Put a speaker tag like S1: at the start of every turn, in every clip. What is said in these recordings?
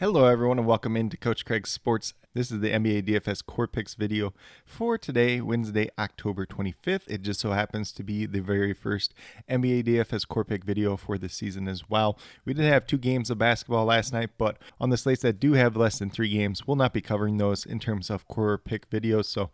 S1: Hello everyone and welcome into Coach Craig's Sports. This is the NBA DFS Core Picks video for today, Wednesday, October 25th. It just so happens to be the very first NBA DFS Core Pick video for the season as well. We did have 2 games of basketball last night, but on the slates that do have less than 3 games, we'll not be covering those in terms of Core Pick videos, so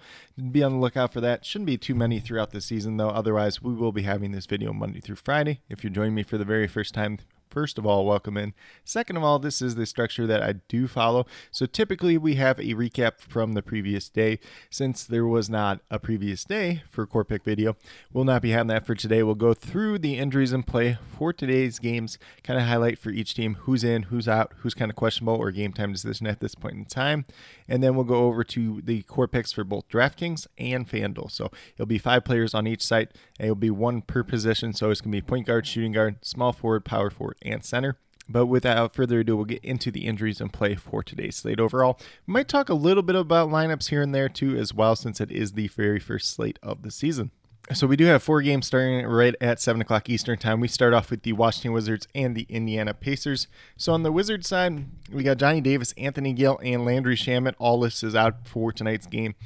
S1: be on the lookout for that. Shouldn't be too many throughout the season though, otherwise we will be having this video Monday through Friday. If you're joining me for the very first time, first of all, welcome in. Second of all, this is the structure that I do follow. So typically we have a recap from the previous day. Since there was not a previous day for Core Pick video, we'll not be having that for today. We'll go through the injuries in play for today's games, kind of highlight for each team who's in, who's out, who's kind of questionable or game time decision at this point in time. And then we'll go over to the Core Picks for both DraftKings and FanDuel. So it'll be 5 players on each site, and it'll be 1 per position. So it's going to be point guard, shooting guard, small forward, power forward, and center. But without further ado, we'll get into the injuries in play for today's slate overall. We might talk a little bit about lineups here and there too as well, since it is the very first slate of the season. So we do have 4 games starting right at 7 o'clock Eastern time. We start off with the Washington Wizards and the Indiana Pacers. So on the Wizards side, we got Johnny Davis, Anthony Gill, and Landry Shamet. All listed out for tonight's game.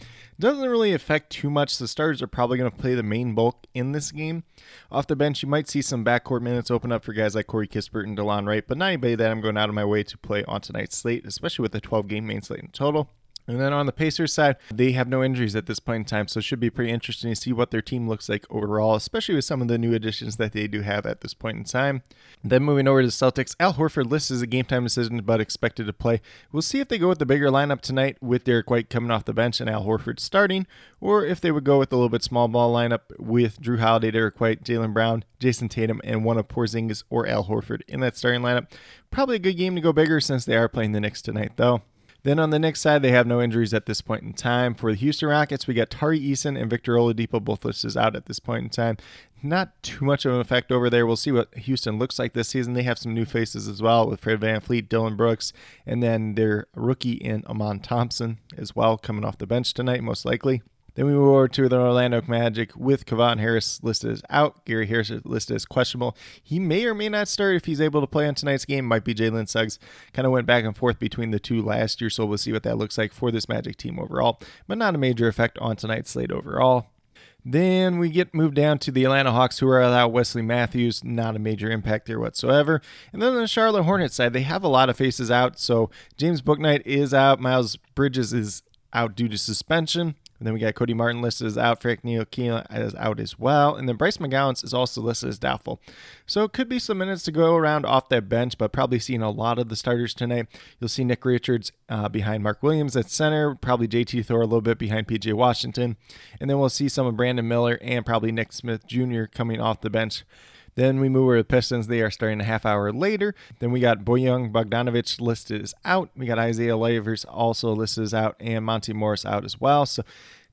S1: Doesn't really affect too much. The starters are probably going to play the main bulk in this game. Off the bench, you might see some backcourt minutes open up for guys like Corey Kispert and DeLon Wright, but not anybody that I'm going out of my way to play on tonight's slate, especially with a 12-game main slate in total. And then on the Pacers side, they have no injuries at this point in time, so it should be pretty interesting to see what their team looks like overall, especially with some of the new additions that they do have at this point in time. Then moving over to the Celtics, Al Horford listed as a game time decision, but expected to play. We'll see if they go with the bigger lineup tonight with Derek White coming off the bench and Al Horford starting, or if they would go with a little bit small ball lineup with Drew Holiday, Derek White, Jaylen Brown, Jason Tatum, and one of Porzingis or Al Horford in that starting lineup. Probably a good game to go bigger since they are playing the Knicks tonight though. Then on the Knicks side, they have no injuries at this point in time. For the Houston Rockets, we got Tari Eason and Victor Oladipo both listed out at this point in time. Not too much of an effect over there. We'll see what Houston looks like this season. They have some new faces as well with Fred VanVleet, Dylan Brooks, and then their rookie in Amon Thompson as well coming off the bench tonight most likely. Then we move over to the Orlando Magic with Kevon Harris listed as out. Gary Harris listed as questionable. He may or may not start if he's able to play on tonight's game. Might be Jalen Suggs. Kind of went back and forth between the two last year, so we'll see what that looks like for this Magic team overall. But not a major effect on tonight's slate overall. Then we get moved down to the Atlanta Hawks, who are without Wesley Matthews. Not a major impact there whatsoever. And then on the Charlotte Hornets side, they have a lot of faces out. So James Bouknight is out. Miles Bridges is out due to suspension. And then we got Cody Martin listed as out. Frank Ntilikina is out as well. And then Bryce McGowan is also listed as doubtful. So it could be some minutes to go around off that bench, but probably seeing a lot of the starters tonight. You'll see Nick Richards behind Mark Williams at center. Probably JT Thor a little bit behind PJ Washington. And then we'll see some of Brandon Miller and probably Nick Smith Jr. coming off the bench. Then we move over to the Pistons. They are starting a half hour later. Then we got Bojan Bogdanovic listed as out. We got Isaiah Livers also listed as out, and Monty Morris out as well. So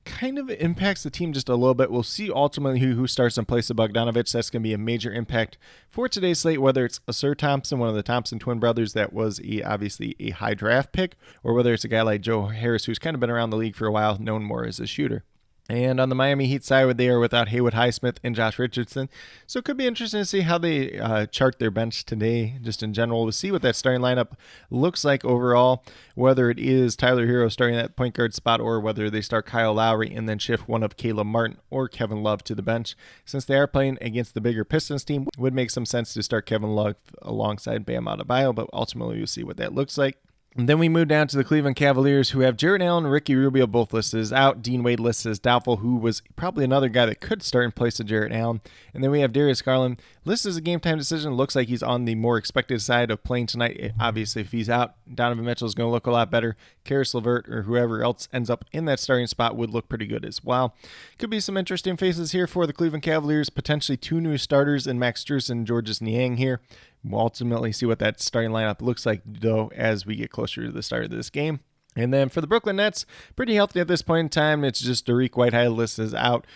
S1: kind of impacts the team just a little bit. We'll see ultimately who starts in place of Bogdanovic. That's going to be a major impact for today's slate, whether it's Asir Thompson, one of the Thompson twin brothers that was obviously a high draft pick, or whether it's a guy like Joe Harris, who's kind of been around the league for a while, known more as a shooter. And on the Miami Heat side, they are without Haywood Highsmith and Josh Richardson. So it could be interesting to see how they chart their bench today, just in general. We'll see what that starting lineup looks like overall, whether it is Tyler Hero starting that point guard spot or whether they start Kyle Lowry and then shift one of Caleb Martin or Kevin Love to the bench. Since they are playing against the bigger Pistons team, it would make some sense to start Kevin Love alongside Bam Adebayo, but ultimately we'll see what that looks like. And then we move down to the Cleveland Cavaliers, who have Jarrett Allen and Ricky Rubio both listed as out. Dean Wade listed as doubtful, who was probably another guy that could start in place of Jarrett Allen. And then we have Darius Garland listed as a game time decision. Looks like he's on the more expected side of playing tonight. Obviously, if he's out, Donovan Mitchell is going to look a lot better. Karis LeVert or whoever else ends up in that starting spot would look pretty good as well. Could be some interesting faces here for the Cleveland Cavaliers. Potentially 2 new starters in Max Strus and Georges Niang here. We'll ultimately see what that starting lineup looks like, though, as we get closer to the start of this game. And then for the Brooklyn Nets, pretty healthy at this point in time. It's just Dariq Whitehead listed as out,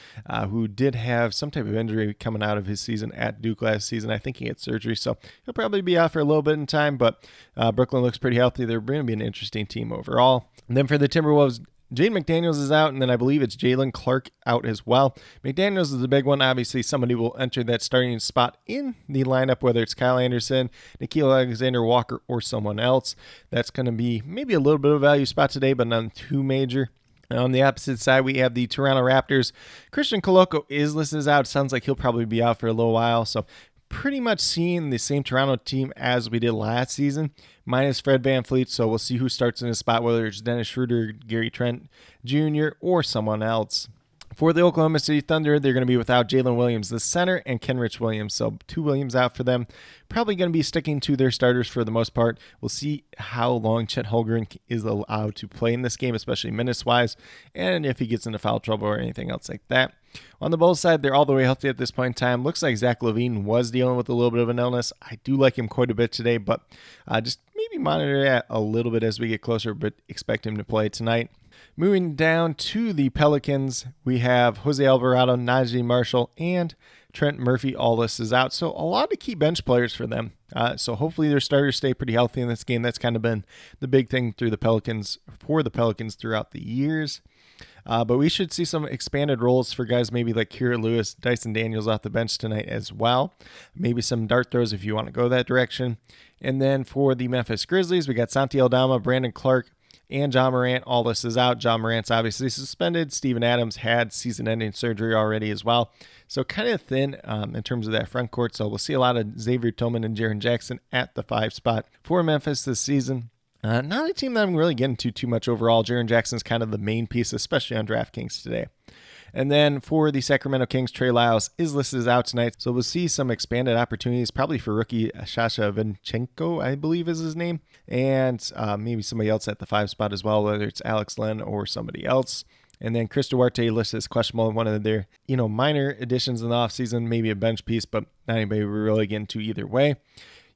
S1: who did have some type of injury coming out of his season at Duke last season. I think he had surgery, so he'll probably be out for a little bit in time, but Brooklyn looks pretty healthy. They're going to be an interesting team overall. And then for the Timberwolves, Jaden McDaniels is out, and then I believe it's Jalen Clark out as well. McDaniels is the big one. Obviously, somebody will enter that starting spot in the lineup, whether it's Kyle Anderson, N'Keal Alexander-Walker, or someone else. That's going to be maybe a little bit of a value spot today, but none too major. On the opposite side, we have the Toronto Raptors. Christian Coloco is listed as out. Sounds like he'll probably be out for a little while, so pretty much seeing the same Toronto team as we did last season, minus Fred VanVleet. So we'll see who starts in his spot, whether it's Dennis Schroeder, Gary Trent Jr., or someone else. For the Oklahoma City Thunder, they're going to be without Jalen Williams, the center, and Kenrich Williams. So 2 Williams out for them. Probably going to be sticking to their starters for the most part. We'll see how long Chet Holmgren is allowed to play in this game, especially minutes-wise, and if he gets into foul trouble or anything else like that. On the Bulls side, they're all the way healthy at this point in time. Looks like Zach LaVine was dealing with a little bit of an illness. I do like him quite a bit today, but just maybe monitor that a little bit as we get closer, but expect him to play tonight. Moving down to the Pelicans, we have Jose Alvarado, Najee Marshall, and Trent Murphy all listed out. So a lot of key bench players for them. So hopefully their starters stay pretty healthy in this game. That's kind of been the big thing for the Pelicans throughout the years. But we should see some expanded roles for guys maybe like Kira Lewis, Dyson Daniels off the bench tonight as well. Maybe some dart throws if you want to go that direction. And then for the Memphis Grizzlies, we got Santi Aldama, Brandon Clark, and John Morant. All this is out. John Morant's obviously suspended. Steven Adams had season-ending surgery already as well. So kind of thin in terms of that front court. So we'll see a lot of Xavier Tillman and Jaren Jackson at the 5 spot for Memphis this season. Not a team that I'm really getting to too much overall. Jaren Jackson's kind of the main piece, especially on DraftKings today. And then for the Sacramento Kings, Trey Lyles is listed as out tonight. So we'll see some expanded opportunities, probably for rookie Sasha Vinchenko, I believe is his name. And maybe somebody else at the 5 spot as well, whether it's Alex Len or somebody else. And then Chris Duarte listed as questionable, one of their minor additions in the offseason, maybe a bench piece, but not anybody we're really getting to either way.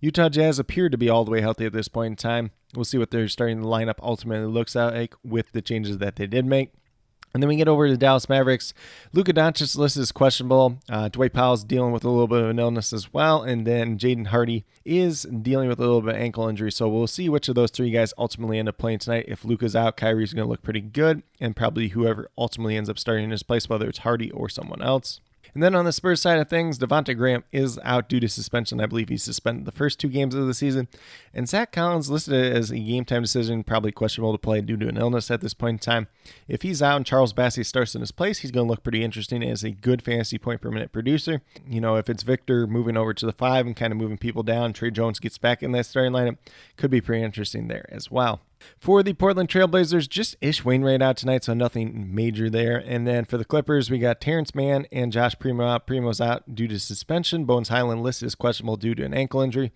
S1: Utah Jazz appear to be all the way healthy at this point in time. We'll see what their starting lineup ultimately looks like with the changes that they did make. And then we get over to the Dallas Mavericks. Luka Doncic listed as questionable. Dwight Powell's dealing with a little bit of an illness as well. And then Jaden Hardy is dealing with a little bit of ankle injury. So we'll see which of those 3 guys ultimately end up playing tonight. If Luka's out, Kyrie's going to look pretty good. And probably whoever ultimately ends up starting in his place, whether it's Hardy or someone else. And then on the Spurs side of things, Devontae Graham is out due to suspension. I believe he's suspended the first 2 games of the season. And Zach Collins listed it as a game-time decision, probably questionable to play due to an illness at this point in time. If he's out and Charles Bassey starts in his place, he's going to look pretty interesting as a good fantasy point per minute producer. If it's Victor moving over to the 5 and kind of moving people down, Trey Jones gets back in that starting lineup, could be pretty interesting there as well. For the Portland Trailblazers, just Ish Wainwright out tonight, so nothing major there. And then for the Clippers, we got Terrence Mann and Josh Primo out. Primo's out due to suspension. Bones Highland listed as questionable due to an ankle injury.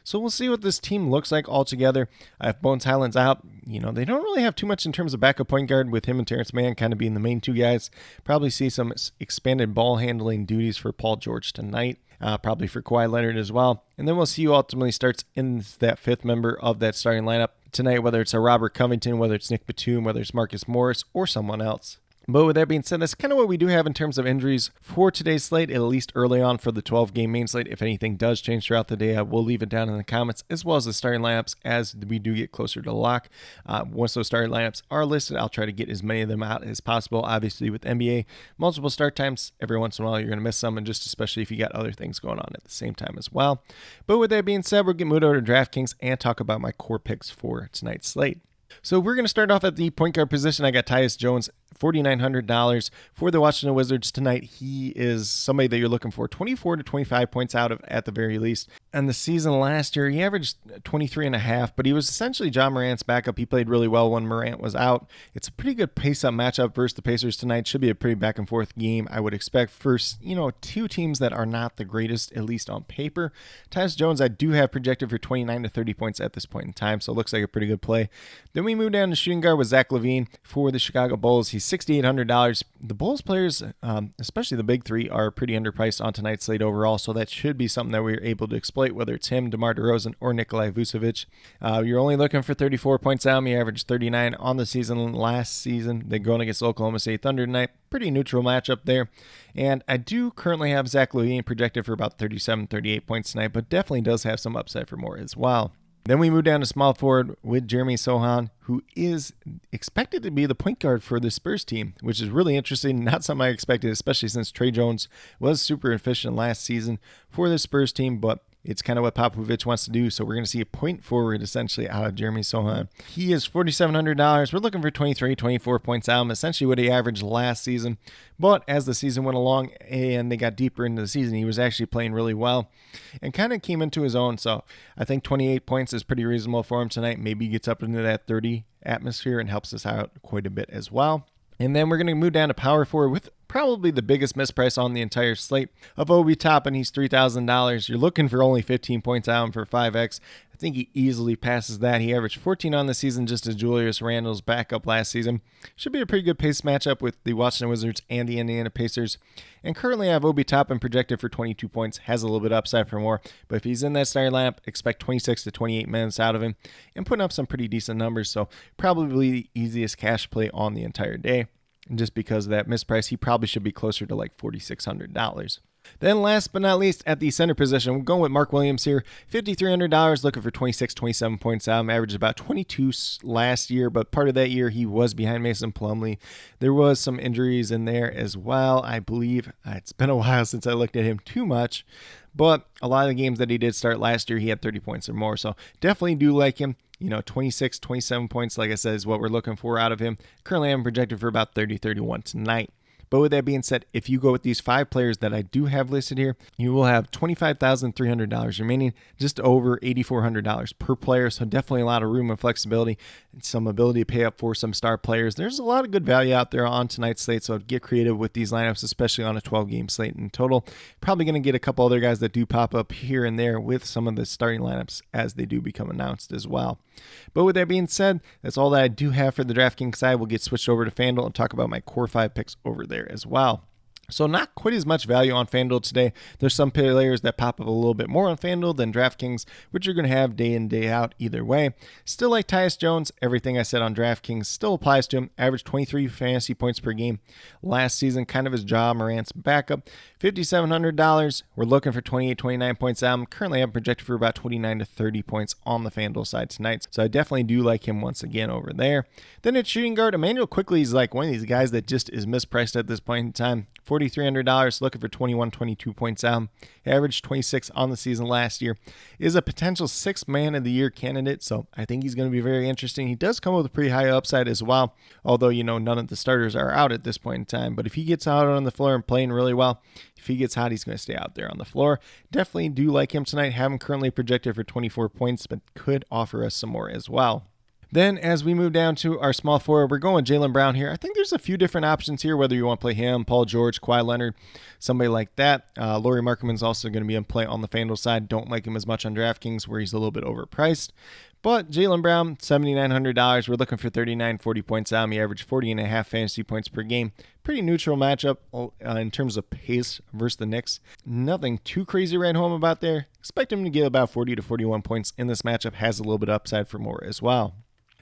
S1: So we'll see what this team looks like altogether. If Bones Highland's out, they don't really have too much in terms of backup point guard with him and Terrence Mann kind of being the main 2 guys. Probably see some expanded ball handling duties for Paul George tonight. Probably for Kawhi Leonard as well. And then we'll see who ultimately starts in that 5th member of that starting lineup tonight, whether it's a Robert Covington, whether it's Nick Batum, whether it's Marcus Morris, or someone else. But with that being said, that's kind of what we do have in terms of injuries for today's slate, at least early on for the 12-game main slate. If anything does change throughout the day, I will leave it down in the comments, as well as the starting lineups as we do get closer to lock. Once those starting lineups are listed, I'll try to get as many of them out as possible. Obviously, with NBA, multiple start times, every once in a while you're going to miss some, and just especially if you got other things going on at the same time as well. But with that being said, we're going to move over to DraftKings and talk about my core picks for tonight's slate. So we're going to start off at the point guard position. I got Tyus Jones, $4,900 for the Washington Wizards tonight. He is somebody that you're looking for 24 to 25 points out of at the very least. And the season last year, he averaged 23.5, but he was essentially John Morant's backup. He played really well when Morant was out. It's a pretty good pace-up matchup versus the Pacers tonight. Should be a pretty back-and-forth game, I would expect. First, 2 teams that are not the greatest, at least on paper. Tyus Jones, I do have projected for 29 to 30 points at this point in time, so it looks like a pretty good play. Then we move down to shooting guard with Zach LaVine for the Chicago Bulls. He's $6,800. The Bulls players, especially the big 3, are pretty underpriced on tonight's slate overall, so that should be something that we're able to exploit, whether it's him, DeMar DeRozan, or Nikolai Vucevic. You're only looking for 34 points out. He averaged 39 on the season last season. They're going against Oklahoma State Thunder tonight. Pretty neutral matchup there. And I do currently have Zach LaVine projected for about 37, 38 points tonight, but definitely does have some upside for more as well. Then we move down to small forward with Jeremy Sohan, who is expected to be the point guard for the Spurs team, which is really interesting. Not something I expected, especially since Trey Jones was super efficient last season for the Spurs team, but it's kind of what Popovich wants to do, so we're going to see a point forward essentially out of Jeremy Sohan. He is $4,700. We're looking for 23, 24 points out of him, essentially what he averaged last season. But as the season went along and they got deeper into the season, he was actually playing really well and kind of came into his own. So I think 28 points is pretty reasonable for him tonight. Maybe he gets up into that 30 atmosphere and helps us out quite a bit as well. And then we're going to move down to power forward with probably the biggest misprice on the entire slate of Obi Toppin. He's $3,000. You're looking for only 15 points out of him for 5X. I think he easily passes that. He averaged 14 on the season just as Julius Randle's backup last season. Should be a pretty good pace matchup with the Washington Wizards and the Indiana Pacers. And currently I have Obi Toppin projected for 22 points. Has a little bit upside for more. But if he's in that starting lineup, expect 26 to 28 minutes out of him and putting up some pretty decent numbers. So probably the easiest cash play on the entire day. And just because of that misprice, he probably should be closer to like $4,600. Then last but not least, at the center position, we're going with Mark Williams here. $5,300, looking for 26, 27 points out. Averaged about 22 last year, but part of that year he was behind Mason Plumlee. There was some injuries in there as well, I believe. It's been a while since I looked at him too much, but a lot of the games that he did start last year, he had 30 points or more. So definitely do like him. 26, 27 points, like I said, is what we're looking for out of him. Currently, I'm projected for about 30, 31 tonight. But with that being said, if you go with these 5 players that I do have listed here, you will have $25,300 remaining, just over $8,400 per player. So definitely a lot of room and flexibility and some ability to pay up for some star players. There's a lot of good value out there on tonight's slate, so get creative with these lineups, especially on a 12-game slate in total. Probably going to get a couple other guys that do pop up here and there with some of the starting lineups as they do become announced as well. But with that being said, that's all that I do have for the DraftKings side. We'll get switched over to FanDuel and talk about my core 5 picks over there as well. So not quite as much value on FanDuel today. There's some players that pop up a little bit more on FanDuel than DraftKings, which you're going to have day in, day out either way. Still like Tyus Jones. Everything I said on DraftKings still applies to him. Averaged 23 fantasy points per game last season, kind of his Ja Morant's backup. $5,700. We're looking for 28, 29 points out. Currently, I'm projected for about 29 to 30 points on the FanDuel side tonight. So I definitely do like him once again over there. Then at shooting guard, Emmanuel Quickley is like one of these guys that just is mispriced at this point in time. $4,300, looking for 21, 22 points out. Averaged 26 on the season last year. Is a potential 6th man of the year candidate, so I think he's going to be very interesting. He does come with a pretty high upside as well, although, none of the starters are out at this point in time. But if he gets out on the floor and playing really well, if he gets hot, he's going to stay out there on the floor. Definitely do like him tonight. Have him currently projected for 24 points, but could offer us some more as well. Then as we move down to our small forward, we're going Jaylen Brown here. I think there's a few different options here, whether you want to play him, Paul George, Kawhi Leonard, somebody like that. Lauri Markman's also going to be in play on the FanDuel side. Don't like him as much on DraftKings where he's a little bit overpriced. But Jaylen Brown, $7,900. We're looking for 39, 40 points out. He averaged 40.5 fantasy points per game. Pretty neutral matchup in terms of pace versus the Knicks. Nothing too crazy right home about there. Expect him to get about 40 to 41 points in this matchup. Has a little bit of upside for more as well.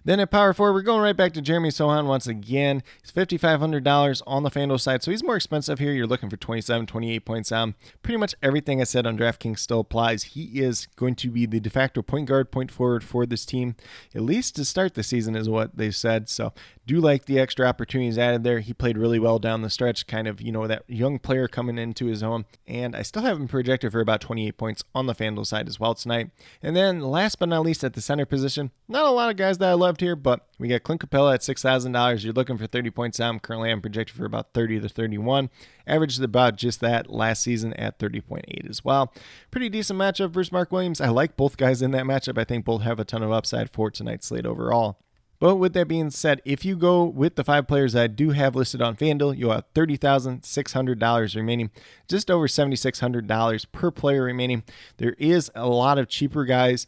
S1: Then at power forward, we're going right back to Jeremy Sohan once again. He's $5,500 on the FanDuel side, so he's more expensive here. You're looking for 27, 28 points out. Pretty much everything I said on DraftKings still applies. He is going to be the de facto point guard, point forward for this team, at least to start the season is what they've said. So do like the extra opportunities added there. He played really well down the stretch, kind of, that young player coming into his own. And I still have him projected for about 28 points on the FanDuel side as well tonight. And then last but not least at the center position, not a lot of guys that I loved here, but we got Clint Capella at $6,000. You're looking for 30 points out. Currently, I'm projected for about 30 to 31. Averaged about just that last season at 30.8 as well. Pretty decent matchup versus Mark Williams. I like both guys in that matchup. I think both have a ton of upside for tonight's slate overall. But with that being said, if you go with the 5 players that I do have listed on FanDuel, you'll have $30,600 remaining, just over $7,600 per player remaining. There is a lot of cheaper guys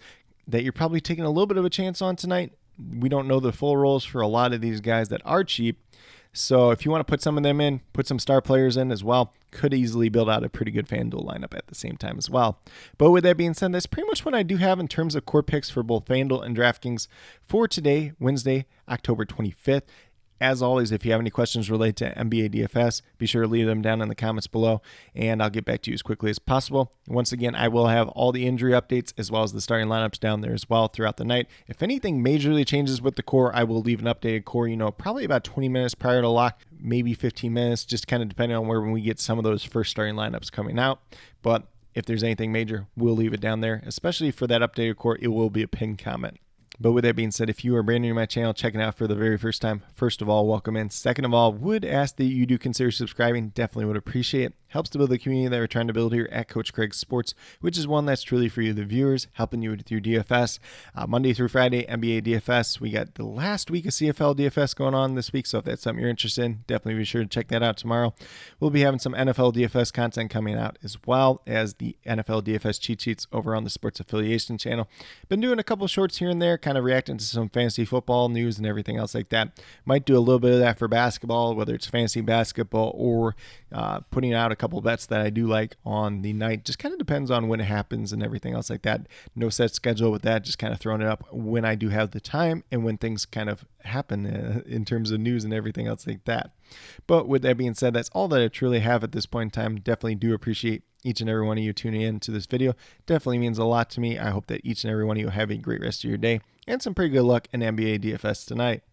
S1: that you're probably taking a little bit of a chance on tonight. We don't know the full roles for a lot of these guys that are cheap. So if you want to put some of them in, put some star players in as well, could easily build out a pretty good FanDuel lineup at the same time as well. But with that being said, that's pretty much what I do have in terms of core picks for both FanDuel and DraftKings for today, Wednesday, October 25th. As always, if you have any questions related to NBA DFS, be sure to leave them down in the comments below, and I'll get back to you as quickly as possible. Once again, I will have all the injury updates as well as the starting lineups down there as well throughout the night. If anything majorly changes with the core, I will leave an updated core, probably about 20 minutes prior to lock, maybe 15 minutes, just kind of depending on when we get some of those first starting lineups coming out. But if there's anything major, we'll leave it down there. Especially for that updated core, it will be a pinned comment. But with that being said, if you are brand new to my channel, checking out for the very first time, first of all, welcome in. Second of all, would ask that you do consider subscribing. Definitely would appreciate it. Helps to build the community that we're trying to build here at Coach Craig Sports, which is one that's truly for you, the viewers, helping you with your DFS. Monday through Friday, NBA DFS. We got the last week of CFL DFS going on this week, so if that's something you're interested in, definitely be sure to check that out tomorrow. We'll be having some NFL DFS content coming out, as well as the NFL DFS cheat sheets over on the Sports Affiliation channel. Been doing a couple shorts here and there, kind of reacting to some fantasy football news and everything else like that. Might do a little bit of that for basketball, whether it's fantasy basketball or putting out a couple bets that I do like on the night. Just kind of depends on when it happens and everything else like that. No set schedule with that, just kind of throwing it up when I do have the time and when things kind of happen in terms of news and everything else like that. But with that being said, that's all that I truly have at this point in time. Definitely do appreciate each and every one of you tuning in to this video. Definitely means a lot to me. I hope that each and every one of you have a great rest of your day and some pretty good luck in NBA DFS tonight.